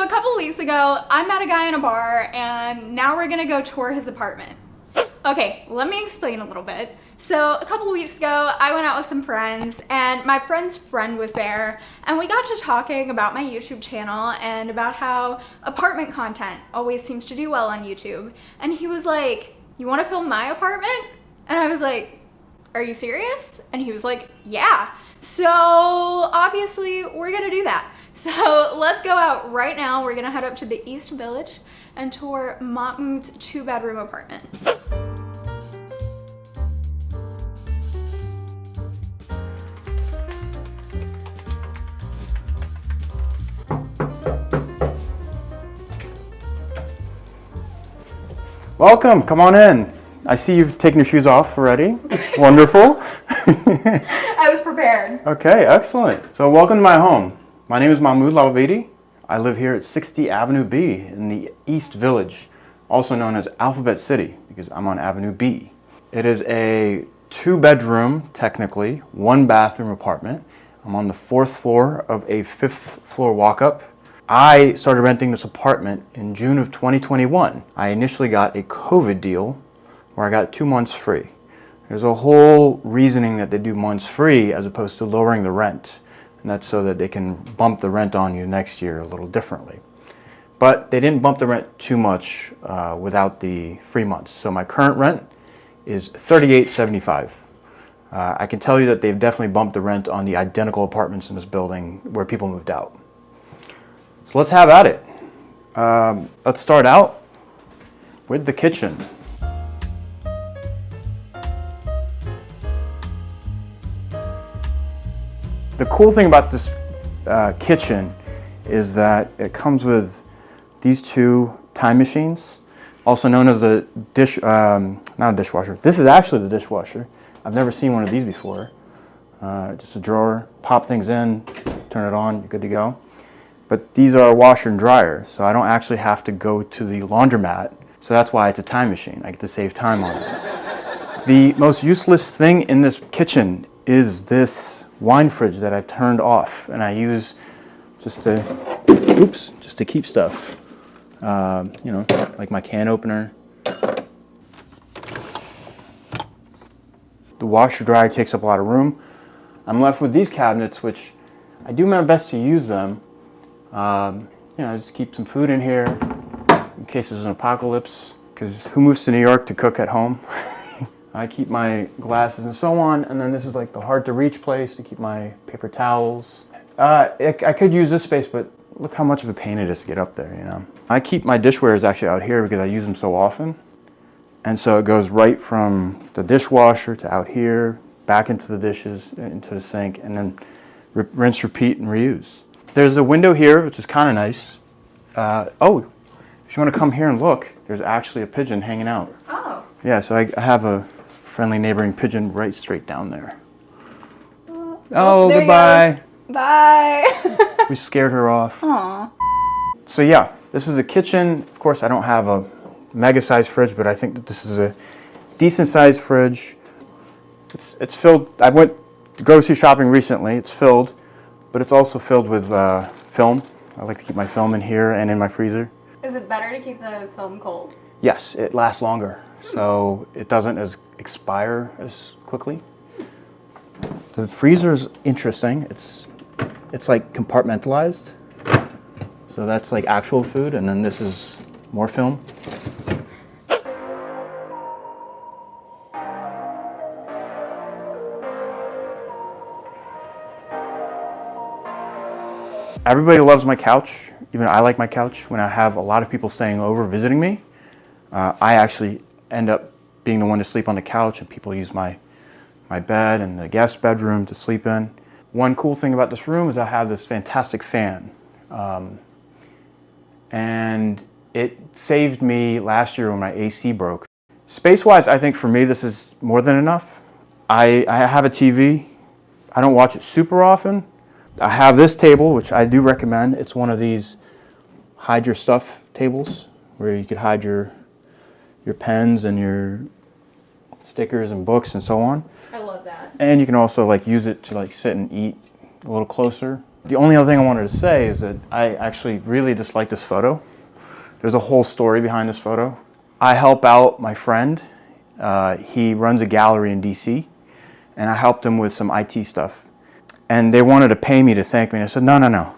So a couple weeks ago, I met a guy in a bar and now we're gonna go tour his apartment. Okay, let me explain a little bit. So a couple weeks ago, I went out with some friends and my friend's friend was there and we got to talking about my YouTube channel and about how apartment content always seems to do well on YouTube. And he was like, "You wanna film my apartment?" And I was like, "Are you serious?" And he was like, "Yeah." So obviously we're gonna do that. So let's go out right now. We're gonna head up to the East Village and tour Mahmoud's 2-bedroom apartment. Welcome, come on in. I see you've taken your shoes off already. Wonderful. I was prepared. Okay, excellent. So welcome to my home. My name is Mahmoud Lalabedi. I live here at 60 Avenue B in the East Village, also known as Alphabet City because I'm on Avenue B. It is a 2-bedroom, technically, 1-bathroom apartment. I'm on the 4th floor of a 5th floor walk-up. I started renting this apartment in June of 2021. I initially got a COVID deal where I got 2 months free. There's a whole reasoning that they do months free as opposed to lowering the rent. And that's so that they can bump the rent on you next year a little differently. But they didn't bump the rent too much without the free months. So my current rent is $38.75. I can tell you that they've definitely bumped the rent on the identical apartments in this building where people moved out. So let's have at it. Let's start out with the kitchen. The cool thing about this kitchen is that it comes with these 2 time machines, also known as the not a dishwasher. This is actually the dishwasher. I've never seen one of these before. Just a drawer, pop things in, turn it on, you're good to go. But these are a washer and dryer, so I don't actually have to go to the laundromat. So that's why it's a time machine. I get to save time on it. The most useless thing in this kitchen is this wine fridge that I've turned off, and I use just to keep stuff. You know, like my can opener. The washer dryer takes up a lot of room. I'm left with these cabinets, which I do my best to use them. You know, just keep some food in here in case there's an apocalypse, because who moves to New York to cook at home? I keep my glasses and so on, and then this is like the hard to reach place to keep my paper towels. I could use this space, but look how much of a pain it is to get up there, you know. I keep my dishwares actually out here because I use them so often. And so it goes right from the dishwasher to out here, back into the dishes, into the sink, and then rinse, repeat, and reuse. There's a window here, which is kind of nice. Oh, if you want to come here and look, there's actually a pigeon hanging out. Oh. Yeah, so I have a friendly neighboring pigeon right straight down there. Oh, goodbye. Bye. We scared her off. Aw. So yeah, this is a kitchen. Of course, I don't have a mega-sized fridge, but I think that this is a decent-sized fridge. It's filled. I went grocery shopping recently. It's filled, but it's also filled with film. I like to keep my film in here and in my freezer. Is it better to keep the film cold? Yes, it lasts longer, so it doesn't expire as quickly. The freezer is interesting. It's like compartmentalized. So that's like actual food, and then this is more film. Everybody loves my couch. Even I like my couch. When I have a lot of people staying over visiting me, I actually end up being the one to sleep on the couch, and people use my bed and the guest bedroom to sleep in. One cool thing about this room is I have this fantastic fan. And it saved me last year when my AC broke. Space-wise, I think for me this is more than enough. I have a TV. I don't watch it super often. I have this table, which I do recommend. It's one of these hide your stuff tables where you could hide your pens and your stickers and books and so on. I love that. And you can also like use it to like sit and eat a little closer The only other thing I wanted to say is that I actually really dislike this photo. There's a whole story behind this photo. I help out my friend. He runs a gallery in DC, and I helped him with some IT stuff. And they wanted to pay me to thank me, and I said, no.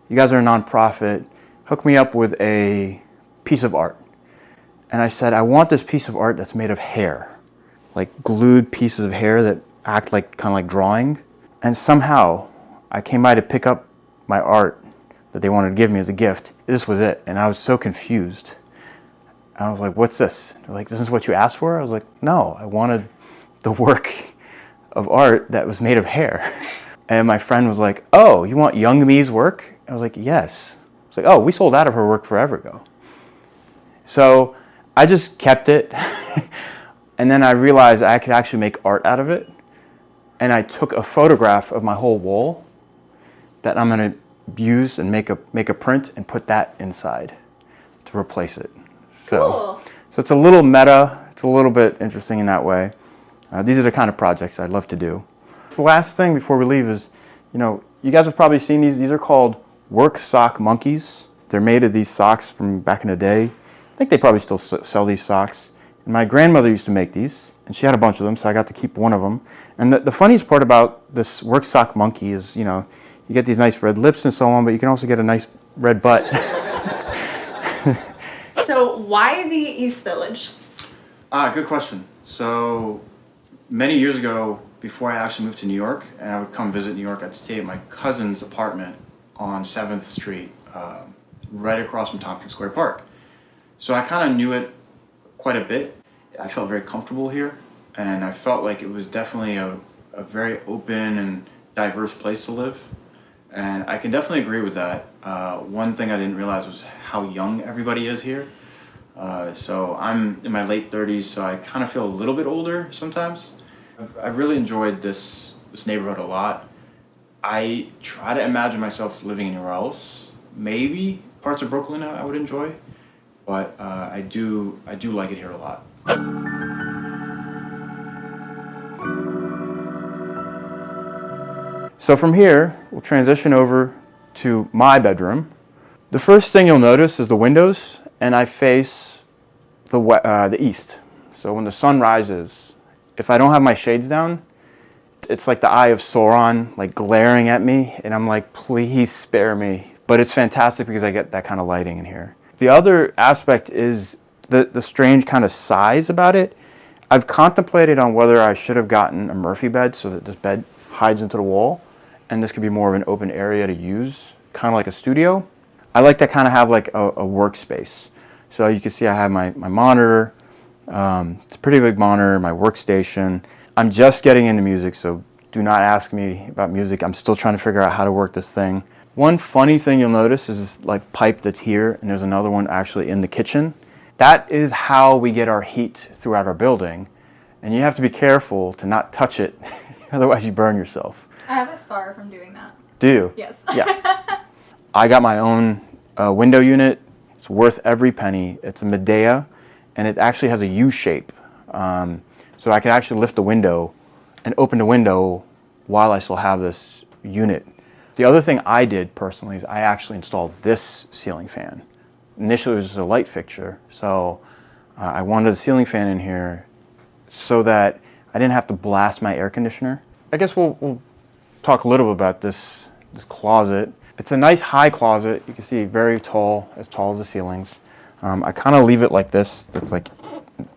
You guys are a nonprofit. Hook me up with a piece of art. And I said, I want this piece of art that's made of hair, like glued pieces of hair that act like kind of like drawing. And somehow I came by to pick up my art that they wanted to give me as a gift. This was it, and I was so confused. I was like, what's this? They're like, this is what you asked for? I was like, no, I wanted the work of art that was made of hair. And my friend was like, oh, you want Young Me's work? I was like, yes. It's like, oh, we sold out of her work forever ago. So I just kept it. And then I realized I could actually make art out of it. And I took a photograph of my whole wall that I'm going to use and make a print and put that inside to replace it. So it's a little meta. It's a little bit interesting in that way. These are the kind of projects I'd love to do. The last thing before we leave is, you guys have probably seen these. These are called work sock monkeys. They're made of these socks from back in the day. I think they probably still sell these socks. And my grandmother used to make these, and she had a bunch of them, so I got to keep one of them. And the funniest part about this work sock monkey is, you get these nice red lips and so on, but you can also get a nice red butt. So why the East Village? Good question. So many years ago, before I actually moved to New York, and I would come visit New York, I'd stay at my cousin's apartment on 7th Street, right across from Tompkins Square Park. So I kind of knew it quite a bit. I felt very comfortable here, and I felt like it was definitely a very open and diverse place to live. And I can definitely agree with that. One thing I didn't realize was how young everybody is here. So I'm in my late 30s, so I kind of feel a little bit older sometimes. I've really enjoyed this neighborhood a lot. I try to imagine myself living anywhere else. Maybe parts of Brooklyn I would enjoy, but I do like it here a lot. So from here, we'll transition over to my bedroom. The first thing you'll notice is the windows, and I face the east. So when the sun rises, if I don't have my shades down, it's like the eye of Sauron, like glaring at me, and I'm like, please spare me. But it's fantastic because I get that kind of lighting in here. The other aspect is the strange kind of size about it. I've contemplated on whether I should have gotten a Murphy bed so that this bed hides into the wall, and this could be more of an open area to use, kind of like a studio. I like to kind of have like a workspace. So you can see I have my monitor. It's a pretty big monitor, my workstation. I'm just getting into music, so do not ask me about music. I'm still trying to figure out how to work this thing. One funny thing you'll notice is this like pipe that's here, and there's another one actually in the kitchen. That is how we get our heat throughout our building, and you have to be careful to not touch it, otherwise you burn yourself. I have a scar from doing that. Do you? Yes. Yeah. I got my own window unit. It's worth every penny. It's a Medea, and it actually has a U shape. So I can actually lift the window and open the window while I still have this unit. The other thing I did personally is I actually installed this ceiling fan. Initially it was just a light fixture, so I wanted a ceiling fan in here so that I didn't have to blast my air conditioner. I guess we'll talk a little bit about this closet. It's a nice high closet. You can see very tall as the ceilings. I kind of leave it like this. It's like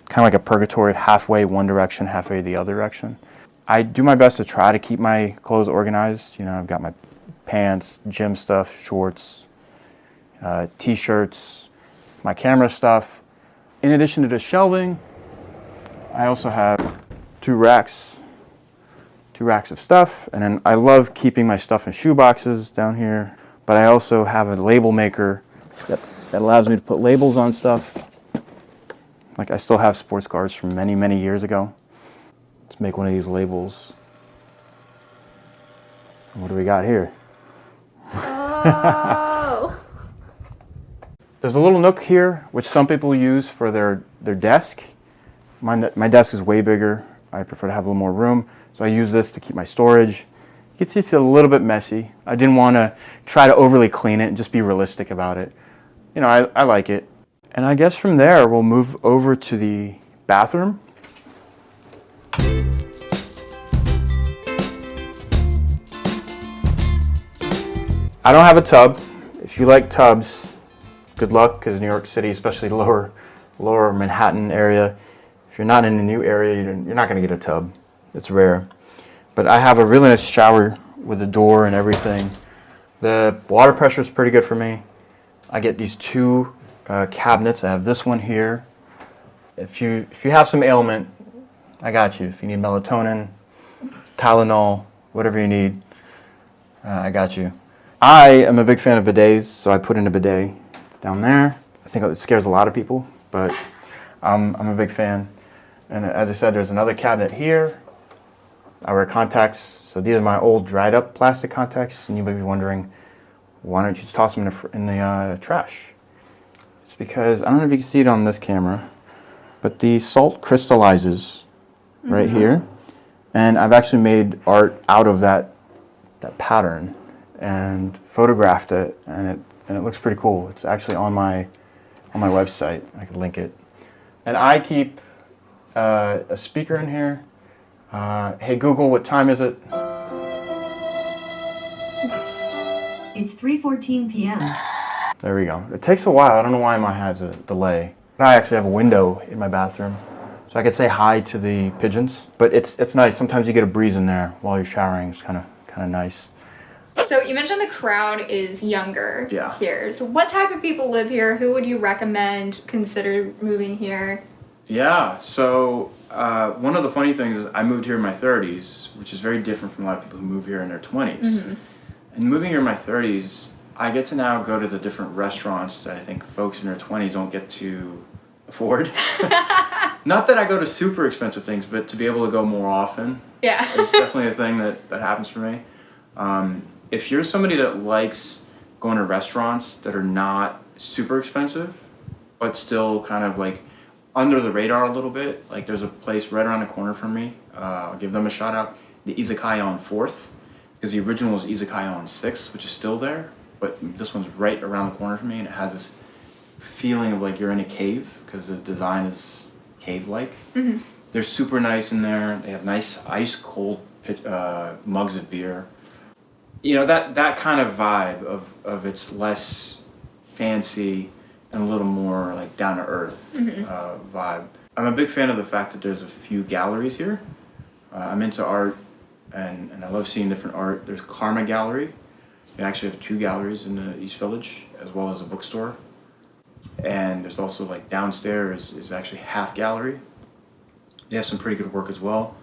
kind of like a purgatory, halfway one direction, halfway the other direction. I do my best to try to keep my clothes organized. I've got my pants, gym stuff, shorts, t-shirts, my camera stuff. In addition to the shelving, I also have two racks of stuff, and then I love keeping my stuff in shoe boxes down here, but I also have a label maker that allows me to put labels on stuff. Like I still have sports cards from many, many years ago. Let's make one of these labels. What do we got here? Oh. There's a little nook here, which some people use for their desk. My desk is way bigger. I prefer to have a little more room. So I use this to keep my storage. You can see it's a little bit messy. I didn't want to try to overly clean it and just be realistic about it. You know, I like it. And I guess from there, we'll move over to the bathroom. I don't have a tub. If you like tubs, good luck, because New York City, especially lower Manhattan area, if you're not in a new area, you're not going to get a tub. It's rare. But I have a really nice shower with a door and everything. The water pressure is pretty good for me. I get these two cabinets. I have this one here. If you have some ailment, I got you. If you need melatonin, Tylenol, whatever you need, I got you. I am a big fan of bidets, so I put in a bidet down there. I think it scares a lot of people, but I'm a big fan. And as I said, there's another cabinet here. I wear contacts, so these are my old dried up plastic contacts, and you may be wondering, why don't you just toss them in the trash? It's because, I don't know if you can see it on this camera, but the salt crystallizes right here, and I've actually made art out of that pattern and photographed it, and it looks pretty cool. It's actually on my website. I can link it. And I keep a speaker in here. Hey Google, what time is it? It's 3:14 p.m. There we go. It takes a while. I don't know why mine has a delay. I actually have a window in my bathroom, so I could say hi to the pigeons. But it's nice. Sometimes you get a breeze in there while you're showering. It's kind of nice. So you mentioned the crowd is younger here. So what type of people live here? Who would you recommend consider moving here? Yeah, so one of the funny things is I moved here in my 30s, which is very different from a lot of people who move here in their 20s. Mm-hmm. And moving here in my 30s, I get to now go to the different restaurants that I think folks in their 20s don't get to afford. Not that I go to super expensive things, but to be able to go more often. Yeah. It's definitely a thing that happens for me. If you're somebody that likes going to restaurants that are not super expensive, but still kind of like under the radar a little bit, like there's a place right around the corner from me. I'll give them a shout out. The Izakaya on 4th, because the original was Izakaya on 6th, which is still there, but this one's right around the corner from me, and it has this feeling of like you're in a cave because the design is cave-like. Mm-hmm. They're super nice in there. They have nice ice cold mugs of beer. You know, that kind of vibe of it's less fancy and a little more like down to earth vibe. I'm a big fan of the fact that there's a few galleries here. I'm into art and I love seeing different art. There's Karma Gallery. They actually have 2 galleries in the East Village, as well as a bookstore. And there's also like downstairs is actually Half Gallery. They have some pretty good work as well.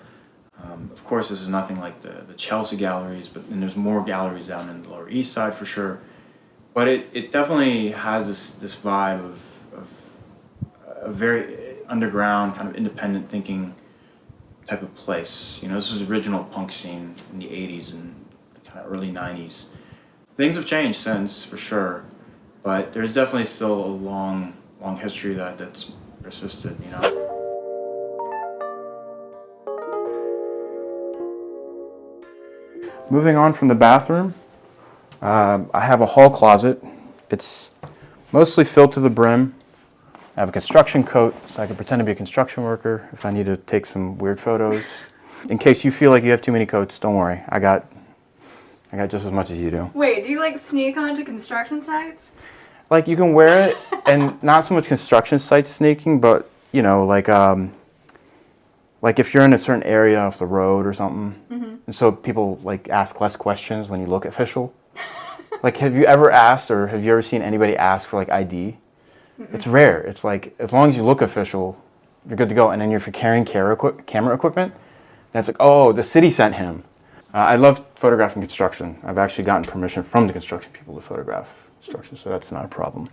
Of course, this is nothing like the Chelsea galleries, but then there's more galleries down in the Lower East Side for sure. But it definitely has this vibe of a very underground, kind of independent thinking type of place. You know, this was the original punk scene in the 80s and the kind of early 90s. Things have changed since, for sure, but there's definitely still a long history that's persisted, you know. Moving on from the bathroom, I have a hall closet. It's mostly filled to the brim. I have a construction coat, so I can pretend to be a construction worker if I need to take some weird photos. In case you feel like you have too many coats, don't worry. I got just as much as you do. Wait, do you like sneak onto construction sites? Like you can wear it, and not so much construction site sneaking, but you know, like if you're in a certain area of the road or something, and so people like ask less questions when you look official. Like, have you ever asked, or have you ever seen anybody ask for like ID? It's rare. It's like as long as you look official, you're good to go. And then if you're carrying camera equipment, then it's like, oh, the city sent him. I love photographing construction. I've actually gotten permission from the construction people to photograph construction, so that's not a problem.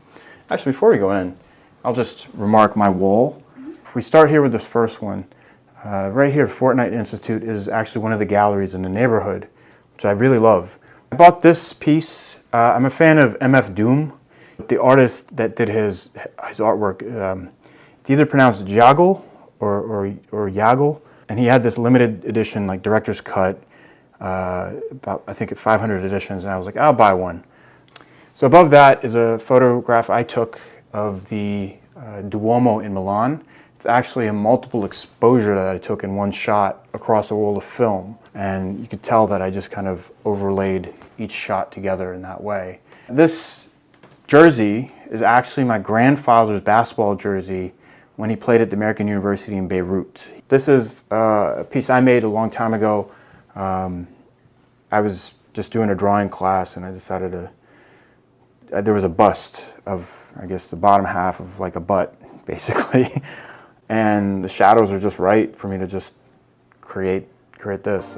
Actually, before we go in, I'll just remark my wall. If we start here with this first one, right here, Fortnite Institute is actually one of the galleries in the neighborhood, which I really love. I bought this piece. I'm a fan of MF Doom. The artist that did his artwork, it's either pronounced Jaggle or Yaggle, and he had this limited edition, like director's cut, about, I think, 500 editions, and I was like, I'll buy one. So above that is a photograph I took of the Duomo in Milan. It's actually a multiple exposure that I took in one shot across a roll of film, and you could tell that I just kind of overlaid each shot together in that way. This jersey is actually my grandfather's basketball jersey when he played at the American University in Beirut. This is a piece I made a long time ago. I was just doing a drawing class, and I decided to, there was a bust of, I guess, the bottom half of like a butt, basically. And the shadows are just right for me to just create this.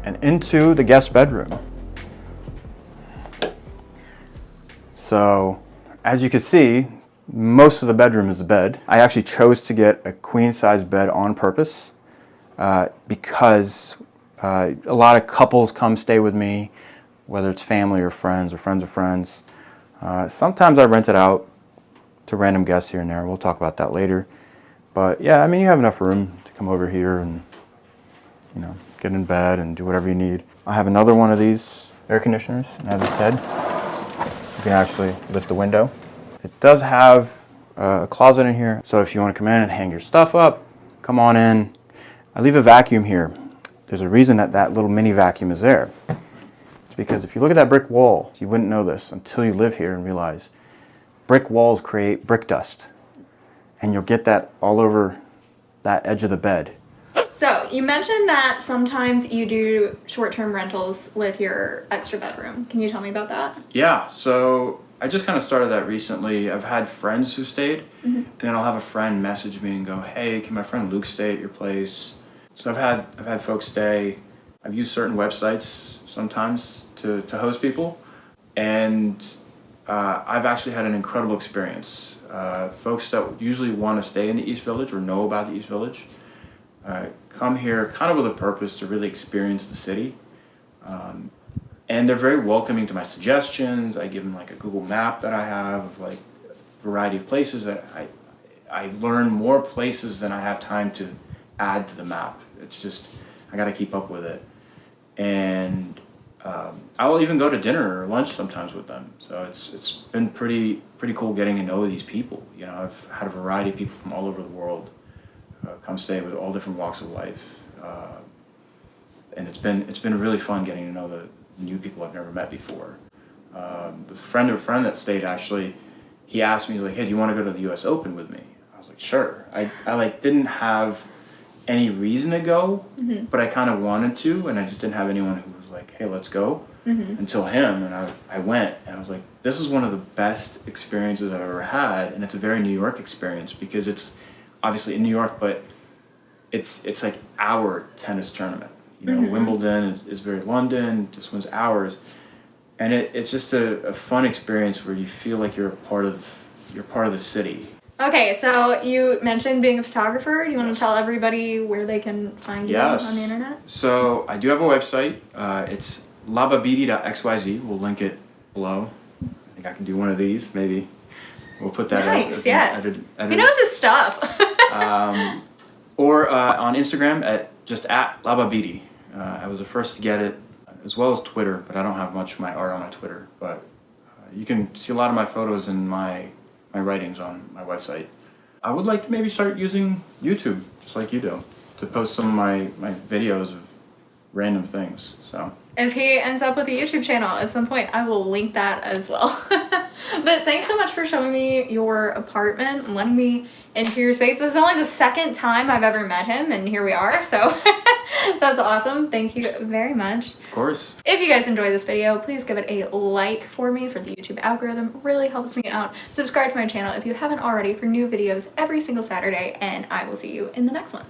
And into the guest bedroom. So, as you can see, most of the bedroom is a bed. I actually chose to get a queen-size bed on purpose because a lot of couples come stay with me, whether it's family or friends or friends of friends. Sometimes I rent it out to random guests here and there. We'll talk about that later. But yeah, I mean, you have enough room to come over here and, you know, get in bed and do whatever you need. I have another one of these air conditioners, and as I said, you can actually lift the window. It does have a closet in here, so if you want to come in and hang your stuff up, come on in. I leave a vacuum here. There's a reason that that little mini vacuum is there. It's because if you look at that brick wall, you wouldn't know this until you live here and realize brick walls create brick dust, and you'll get that all over that edge of the bed. So, you mentioned that sometimes you do short-term rentals with your extra bedroom. Can you tell me about that? Yeah, so I just kind of started that recently. I've had friends who stayed, and then I'll have a friend message me and go, "Hey, can my friend Luke stay at your place?" So I've had folks stay. I've used certain websites sometimes to host people, and I've actually had an incredible experience. Folks that usually want to stay in the East Village or know about the East Village come here kind of with a purpose to really experience the city. And they're very welcoming to my suggestions. I give them like a Google map that I have of like a variety of places that I learn more places than I have time to add to the map. It's just, I gotta keep up with it. And I will even go to dinner or lunch sometimes with them. So it's been pretty cool getting to know these people. You know, I've had a variety of people from all over the world come stay with all different walks of life. And it's been really fun getting to know the new people I've never met before. The friend of a friend that stayed, actually, he asked me, like, "Hey, do you want to go to the US Open with me?" I was like, "Sure." I like didn't have any reason to go, but I kind of wanted to, and I just didn't have anyone who was like, "Hey, let's go," until him, and I went, and I was like, this is one of the best experiences I've ever had, and it's a very New York experience because it's obviously in New York, but it's like our tennis tournament. You know, Wimbledon is very London, this one's ours, and it's just a fun experience where you feel like you're part of the city. Okay, so you mentioned being a photographer. Do you want to tell everybody where they can find you on the internet? So I do have a website. It's lababidi.xyz. We'll link it below. I think I can do one of these, maybe. We'll put that nice, yes. Edit. He knows his stuff. Or on Instagram at lababidi. I was the first to get it, as well as Twitter, but I don't have much of my art on my Twitter. But you can see a lot of my photos and my writings on my website. I would like to maybe start using YouTube, just like you do, to post some of my videos of random things. So if he ends up with a YouTube channel at some point, I will link that as well. But thanks so much for showing me your apartment and letting me into your space. This is only the second time I've ever met him, and here we are, so that's awesome. Thank you very much. Of course. If you guys enjoyed this video, please give it a like for me for the YouTube algorithm. It really helps me out. Subscribe to my channel if you haven't already for new videos every single Saturday, and I will see you in the next one.